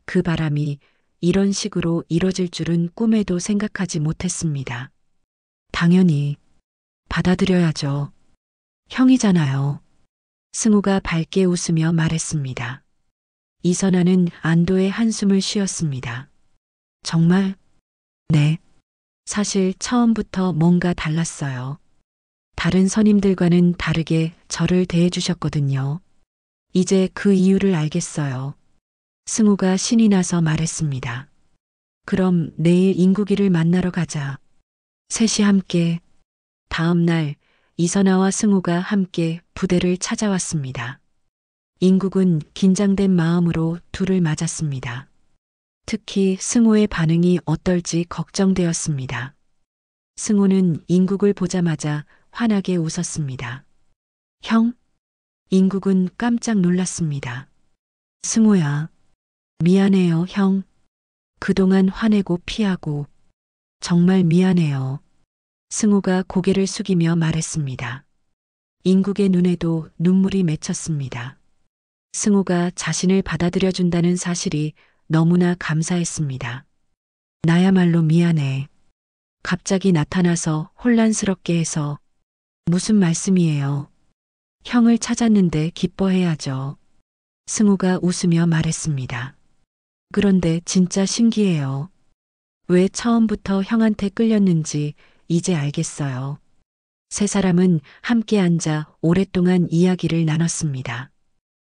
그 바람이 이런 식으로 이뤄질 줄은 꿈에도 생각하지 못했습니다. 당연히 받아들여야죠. 형이잖아요. 승호가 밝게 웃으며 말했습니다. 이선아는 안도의 한숨을 쉬었습니다. 정말? 네. 사실 처음부터 뭔가 달랐어요. 다른 선임들과는 다르게 저를 대해주셨거든요. 이제 그 이유를 알겠어요. 승호가 신이 나서 말했습니다. 그럼 내일 인국이를 만나러 가자. 셋이 함께. 다음 날 이선아와 승호가 함께 부대를 찾아왔습니다. 인국은 긴장된 마음으로 둘을 맞았습니다. 특히 승호의 반응이 어떨지 걱정되었습니다. 승호는 인국을 보자마자 환하게 웃었습니다. 형? 인국은 깜짝 놀랐습니다. 승호야. 미안해요, 형. 그동안 화내고 피하고. 정말 미안해요. 승호가 고개를 숙이며 말했습니다. 인국의 눈에도 눈물이 맺혔습니다. 승호가 자신을 받아들여준다는 사실이 너무나 감사했습니다. 나야말로 미안해. 갑자기 나타나서 혼란스럽게 해서. 무슨 말씀이에요? 형을 찾았는데 기뻐해야죠. 승호가 웃으며 말했습니다. 그런데 진짜 신기해요. 왜 처음부터 형한테 끌렸는지 이제 알겠어요. 세 사람은 함께 앉아 오랫동안 이야기를 나눴습니다.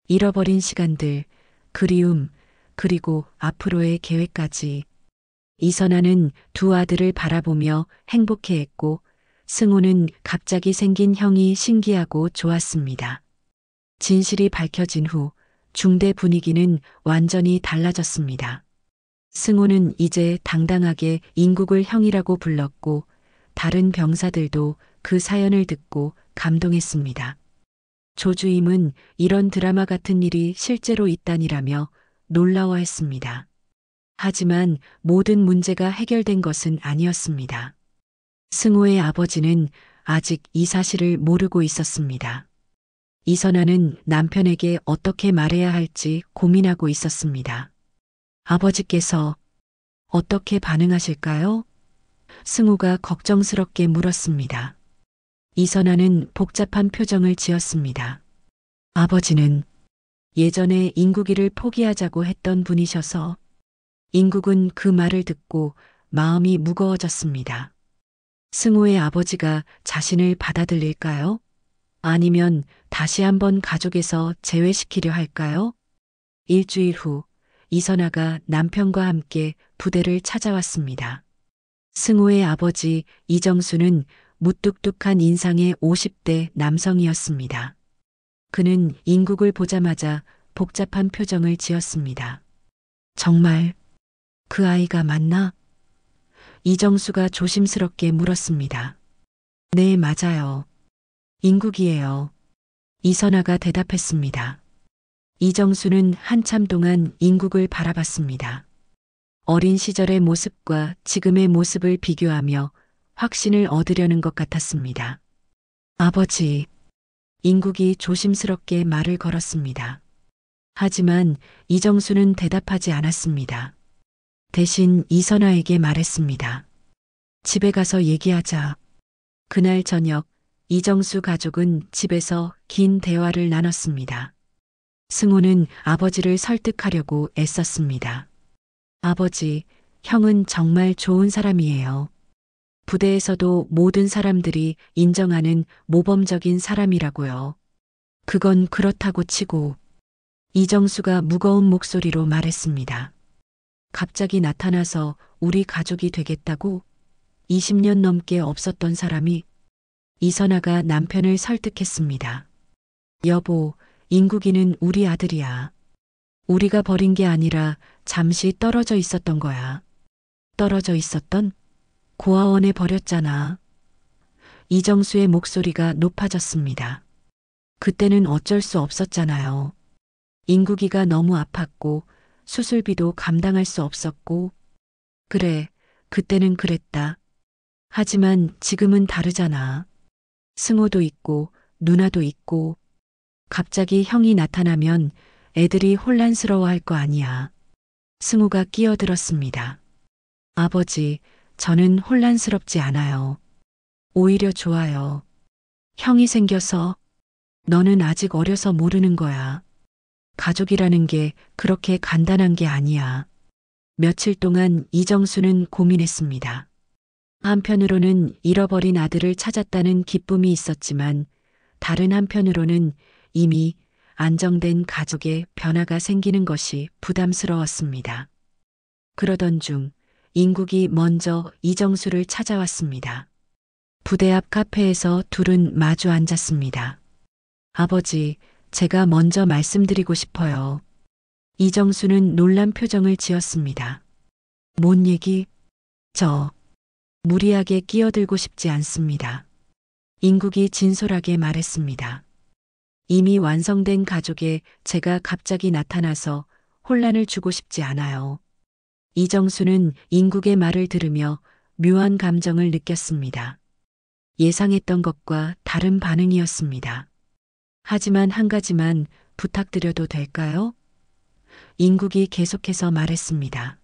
잃어버린 시간들, 그리움, 그리고 앞으로의 계획까지. 이선아는 두 아들을 바라보며 행복해했고 승호는 갑자기 생긴 형이 신기하고 좋았습니다. 진실이 밝혀진 후 중대 분위기는 완전히 달라졌습니다. 승호는 이제 당당하게 인국을 형이라고 불렀고 다른 병사들도 그 사연을 듣고 감동했습니다. 조주임은 이런 드라마 같은 일이 실제로 있다니라며 놀라워했습니다. 하지만 모든 문제가 해결된 것은 아니었습니다. 승호의 아버지는 아직 이 사실을 모르고 있었습니다. 이선아는 남편에게 어떻게 말해야 할지 고민하고 있었습니다. 아버지께서 어떻게 반응하실까요? 승호가 걱정스럽게 물었습니다. 이선아는 복잡한 표정을 지었습니다. 아버지는 예전에 인국이를 포기하자고 했던 분이셔서 인국은 그 말을 듣고 마음이 무거워졌습니다. 승호의 아버지가 자신을 받아들일까요? 아니면 다시 한번 가족에서 제외시키려 할까요? 일주일 후 이선아가 남편과 함께 부대를 찾아왔습니다. 승호의 아버지 이정수는 무뚝뚝한 인상의 50대 남성이었습니다. 그는 인국을 보자마자 복잡한 표정을 지었습니다. 정말 그 아이가 맞나? 이정수가 조심스럽게 물었습니다. 네, 맞아요. 인국이에요. 이선아가 대답했습니다. 이정수는 한참 동안 인국을 바라봤습니다. 어린 시절의 모습과 지금의 모습을 비교하며 확신을 얻으려는 것 같았습니다. 아버지, 인국이 조심스럽게 말을 걸었습니다. 하지만 이정수는 대답하지 않았습니다. 대신 이선아에게 말했습니다. 집에 가서 얘기하자. 그날 저녁 이정수 가족은 집에서 긴 대화를 나눴습니다. 승호는 아버지를 설득하려고 애썼습니다. 아버지, 형은 정말 좋은 사람이에요. 부대에서도 모든 사람들이 인정하는 모범적인 사람이라고요. 그건 그렇다고 치고 이정수가 무거운 목소리로 말했습니다. 갑자기 나타나서 우리 가족이 되겠다고 20년 넘게 없었던 사람이 이선아가 남편을 설득했습니다. 여보, 인국이는 우리 아들이야. 우리가 버린 게 아니라 잠시 떨어져 있었던 거야. 떨어져 있었던? 고아원에 버렸잖아. 이정수의 목소리가 높아졌습니다. 그때는 어쩔 수 없었잖아요. 인국이가 너무 아팠고 수술비도 감당할 수 없었고. 그래, 그때는 그랬다. 하지만 지금은 다르잖아. 승호도 있고 누나도 있고. 갑자기 형이 나타나면 애들이 혼란스러워할 거 아니야. 승호가 끼어들었습니다. 아버지, 저는 혼란스럽지 않아요. 오히려 좋아요. 형이 생겨서 너는 아직 어려서 모르는 거야. 가족이라는 게 그렇게 간단한 게 아니야. 며칠 동안 이정수는 고민했습니다. 한편으로는 잃어버린 아들을 찾았다는 기쁨이 있었지만 다른 한편으로는 이미 안정된 가족의 변화가 생기는 것이 부담스러웠습니다. 그러던 중 인국이 먼저 이정수를 찾아왔습니다. 부대 앞 카페에서 둘은 마주 앉았습니다. 아버지, 제가 먼저 말씀드리고 싶어요. 이정수는 놀란 표정을 지었습니다. 뭔 얘기? 저 무리하게 끼어들고 싶지 않습니다. 인국이 진솔하게 말했습니다. 이미 완성된 가족에 제가 갑자기 나타나서 혼란을 주고 싶지 않아요. 이정수는 인국의 말을 들으며 묘한 감정을 느꼈습니다. 예상했던 것과 다른 반응이었습니다. 하지만 한 가지만 부탁드려도 될까요? 인국이 계속해서 말했습니다.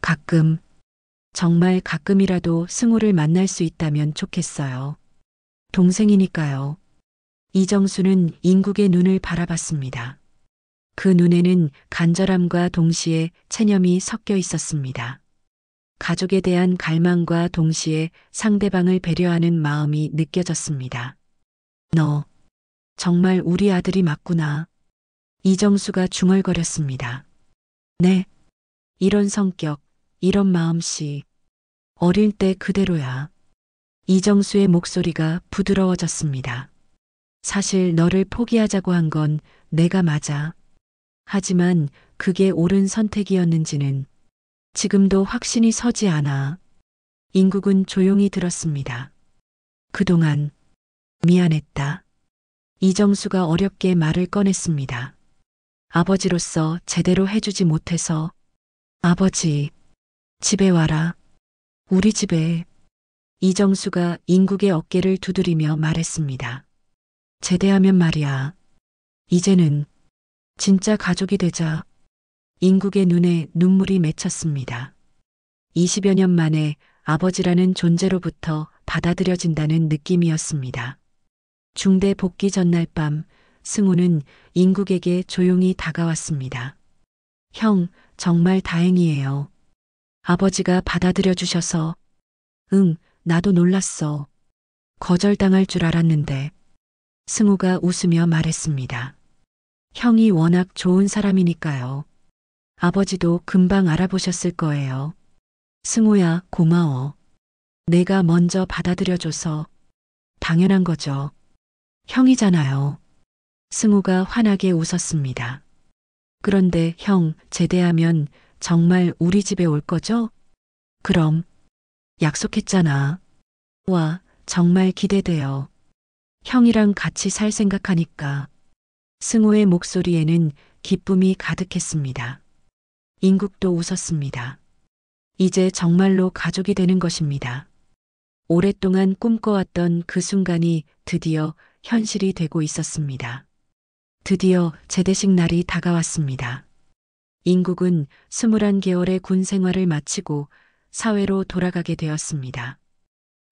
가끔, 정말 가끔이라도 승호를 만날 수 있다면 좋겠어요. 동생이니까요. 이정수는 인국의 눈을 바라봤습니다. 그 눈에는 간절함과 동시에 체념이 섞여 있었습니다. 가족에 대한 갈망과 동시에 상대방을 배려하는 마음이 느껴졌습니다. 너, 정말 우리 아들이 맞구나. 이정수가 중얼거렸습니다. 네, 이런 성격, 이런 마음씨, 어릴 때 그대로야. 이정수의 목소리가 부드러워졌습니다. 사실 너를 포기하자고 한 건 내가 맞아. 하지만 그게 옳은 선택이었는지는 지금도 확신이 서지 않아. 인국은 조용히 들었습니다. 그동안 미안했다. 이정수가 어렵게 말을 꺼냈습니다. 아버지로서 제대로 해주지 못해서. 아버지, 집에 와라. 우리 집에. 이정수가 인국의 어깨를 두드리며 말했습니다. 제대하면 말이야. 이제는 진짜 가족이 되자. 인국의 눈에 눈물이 맺혔습니다. 20여 년 만에 아버지라는 존재로부터 받아들여진다는 느낌이었습니다. 중대 복귀 전날 밤 승우는 인국에게 조용히 다가왔습니다. 형, 정말 다행이에요. 아버지가 받아들여 주셔서. 응, 나도 놀랐어. 거절당할 줄 알았는데. 승우가 웃으며 말했습니다. 형이 워낙 좋은 사람이니까요. 아버지도 금방 알아보셨을 거예요. 승우야, 고마워. 내가 먼저 받아들여줘서. 당연한 거죠. 형이잖아요. 승우가 환하게 웃었습니다. 그런데 형, 제대하면 정말 우리 집에 올 거죠? 그럼. 약속했잖아. 와, 정말 기대돼요. 형이랑 같이 살 생각하니까. 승우의 목소리에는 기쁨이 가득했습니다. 인국도 웃었습니다. 이제 정말로 가족이 되는 것입니다. 오랫동안 꿈꿔왔던 그 순간이 드디어 현실이 되고 있었습니다. 드디어 제대식 날이 다가왔습니다. 인국은 21개월의 군 생활을 마치고 사회로 돌아가게 되었습니다.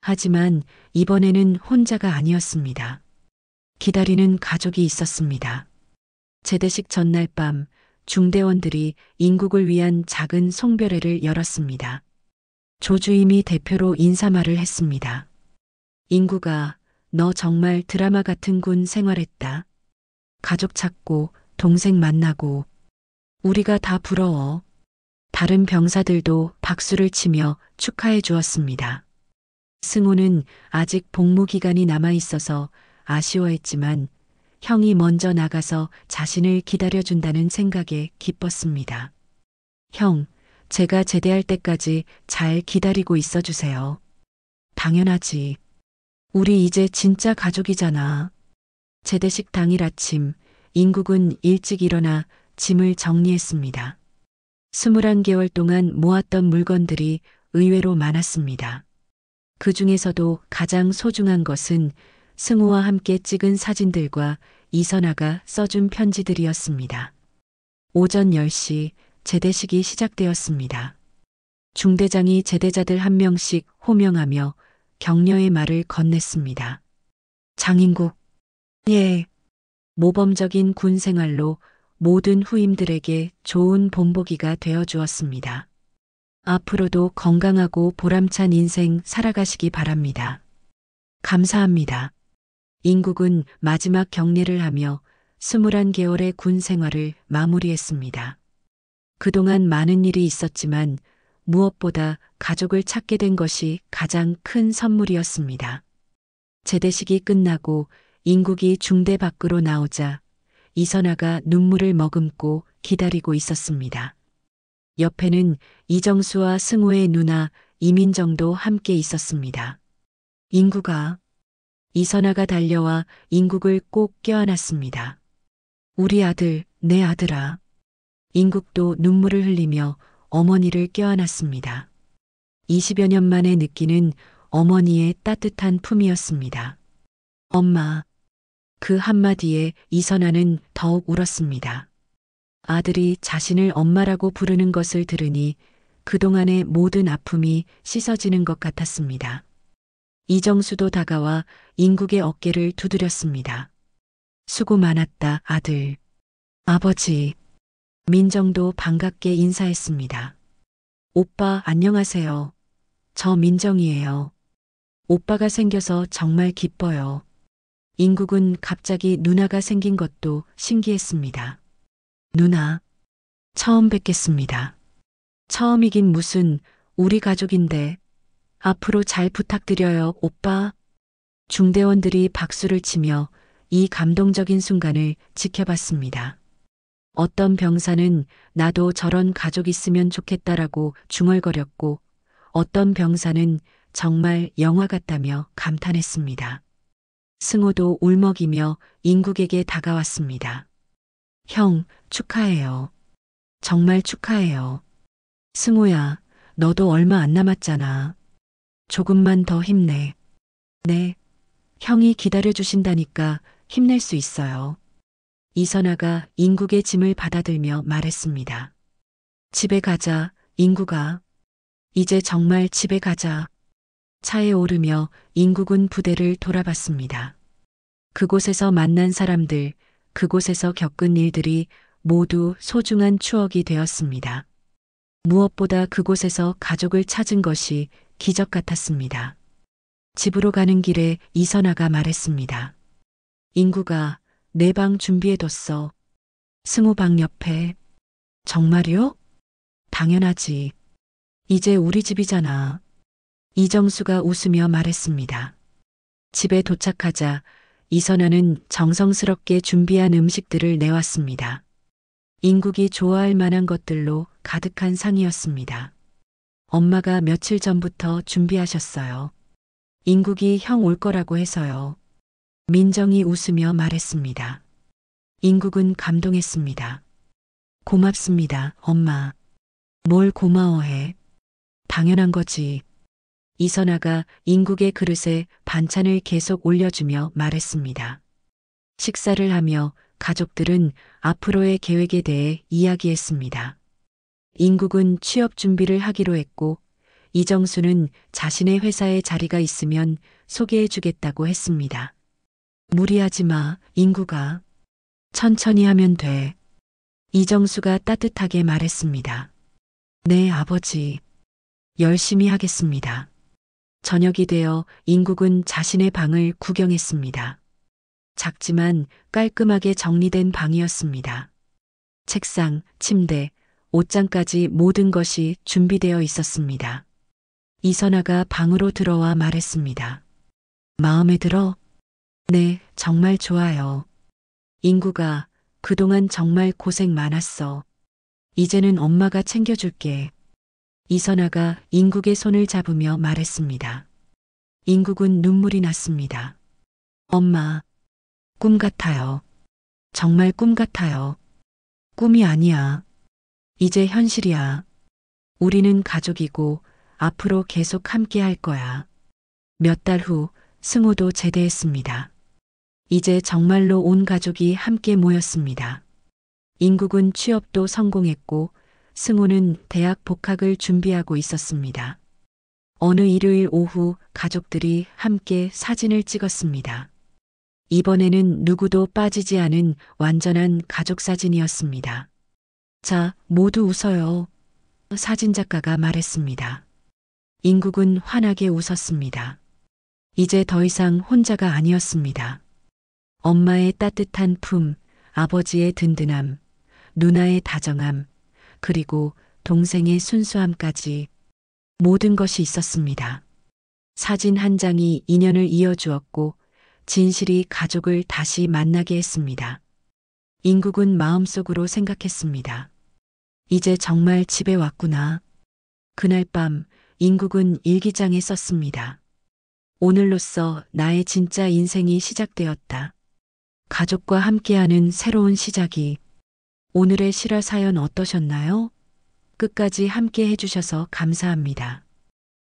하지만 이번에는 혼자가 아니었습니다. 기다리는 가족이 있었습니다. 제대식 전날 밤 중대원들이 인국을 위한 작은 송별회를 열었습니다. 조주임이 대표로 인사말을 했습니다. 인국아, 너 정말 드라마 같은 군 생활했다. 가족 찾고 동생 만나고 우리가 다 부러워. 다른 병사들도 박수를 치며 축하해 주었습니다. 승우는 아직 복무 기간이 남아 있어서 아쉬워했지만 형이 먼저 나가서 자신을 기다려준다는 생각에 기뻤습니다. 형, 제가 제대할 때까지 잘 기다리고 있어 주세요. 당연하지. 우리 이제 진짜 가족이잖아. 제대식 당일 아침, 인국은 일찍 일어나 짐을 정리했습니다. 21개월 동안 모았던 물건들이 의외로 많았습니다. 그 중에서도 가장 소중한 것은 승우와 함께 찍은 사진들과 이선아가 써준 편지들이었습니다. 오전 10시 제대식이 시작되었습니다. 중대장이 제대자들 한 명씩 호명하며 격려의 말을 건넸습니다. 장인국, 예. 모범적인 군 생활로 모든 후임들에게 좋은 본보기가 되어 주었습니다. 앞으로도 건강하고 보람찬 인생 살아가시기 바랍니다. 감사합니다. 인국은 마지막 경례를 하며 21개월의 군 생활을 마무리했습니다. 그동안 많은 일이 있었지만 무엇보다 가족을 찾게 된 것이 가장 큰 선물이었습니다. 제대식이 끝나고 인국이 중대 밖으로 나오자 이선아가 눈물을 머금고 기다리고 있었습니다. 옆에는 이정수와 승우의 누나 이민정도 함께 있었습니다. 인국아. 이선아가 달려와 인국을 꼭 껴안았습니다. 우리 아들, 내 아들아. 인국도 눈물을 흘리며 어머니를 껴안았습니다. 20여 년 만에 느끼는 어머니의 따뜻한 품이었습니다. 엄마. 그 한마디에 이선아는 더욱 울었습니다. 아들이 자신을 엄마라고 부르는 것을 들으니 그동안의 모든 아픔이 씻어지는 것 같았습니다. 이정수도 다가와 인국의 어깨를 두드렸습니다. 수고 많았다, 아들. 아버지. 민정도 반갑게 인사했습니다. 오빠 안녕하세요. 저 민정이에요. 오빠가 생겨서 정말 기뻐요. 인국은 갑자기 누나가 생긴 것도 신기했습니다. 누나, 처음 뵙겠습니다. 처음이긴 무슨 우리 가족인데. 앞으로 잘 부탁드려요, 오빠. 중대원들이 박수를 치며 이 감동적인 순간을 지켜봤습니다. 어떤 병사는 나도 저런 가족 있으면 좋겠다라고 중얼거렸고 어떤 병사는 정말 영화 같다며 감탄했습니다. 승호도 울먹이며 인국에게 다가왔습니다. 형, 축하해요. 정말 축하해요. 승호야, 너도 얼마 안 남았잖아. 조금만 더 힘내. 네, 형이 기다려주신다니까 힘낼 수 있어요. 이선아가 인국의 짐을 받아들며 말했습니다. 집에 가자, 인국아. 이제 정말 집에 가자. 차에 오르며 인국은 부대를 돌아봤습니다. 그곳에서 만난 사람들, 그곳에서 겪은 일들이 모두 소중한 추억이 되었습니다. 무엇보다 그곳에서 가족을 찾은 것이 기적 같았습니다. 집으로 가는 길에 이선아가 말했습니다. 인국아, 내 방 준비해뒀어. 승호 방 옆에. 정말요? 당연하지. 이제 우리 집이잖아. 이정수가 웃으며 말했습니다. 집에 도착하자 이선아는 정성스럽게 준비한 음식들을 내왔습니다. 인국이 좋아할 만한 것들로 가득한 상이었습니다. 엄마가 며칠 전부터 준비하셨어요. 인국이 형 올 거라고 해서요. 민정이 웃으며 말했습니다. 인국은 감동했습니다. 고맙습니다, 엄마. 뭘 고마워해. 당연한 거지. 이선아가 인국의 그릇에 반찬을 계속 올려주며 말했습니다. 식사를 하며 가족들은 앞으로의 계획에 대해 이야기했습니다. 인국은 취업 준비를 하기로 했고 이정수는 자신의 회사에 자리가 있으면 소개해 주겠다고 했습니다. 무리하지 마, 인국아. 천천히 하면 돼. 이정수가 따뜻하게 말했습니다. 네, 아버지. 열심히 하겠습니다. 저녁이 되어 인국은 자신의 방을 구경했습니다. 작지만 깔끔하게 정리된 방이었습니다. 책상, 침대, 옷장까지 모든 것이 준비되어 있었습니다. 이선아가 방으로 들어와 말했습니다. 마음에 들어? 네, 정말 좋아요. 인국아, 그동안 정말 고생 많았어. 이제는 엄마가 챙겨줄게. 이선아가 인국의 손을 잡으며 말했습니다. 인국은 눈물이 났습니다. 엄마, 꿈 같아요. 정말 꿈 같아요. 꿈이 아니야. 이제 현실이야. 우리는 가족이고 앞으로 계속 함께 할 거야. 몇 달 후 승호도 제대했습니다. 이제 정말로 온 가족이 함께 모였습니다. 인국은 취업도 성공했고 승호는 대학 복학을 준비하고 있었습니다. 어느 일요일 오후 가족들이 함께 사진을 찍었습니다. 이번에는 누구도 빠지지 않은 완전한 가족 사진이었습니다. 자, 모두 웃어요. 사진작가가 말했습니다. 인국은 환하게 웃었습니다. 이제 더 이상 혼자가 아니었습니다. 엄마의 따뜻한 품, 아버지의 든든함, 누나의 다정함, 그리고 동생의 순수함까지 모든 것이 있었습니다. 사진 한 장이 인연을 이어주었고 진실이 가족을 다시 만나게 했습니다. 인국은 마음속으로 생각했습니다. 이제 정말 집에 왔구나. 그날 밤 인국은 일기장에 썼습니다. 오늘로써 나의 진짜 인생이 시작되었다. 가족과 함께하는 새로운 시작이. 오늘의 실화 사연 어떠셨나요? 끝까지 함께 해주셔서 감사합니다.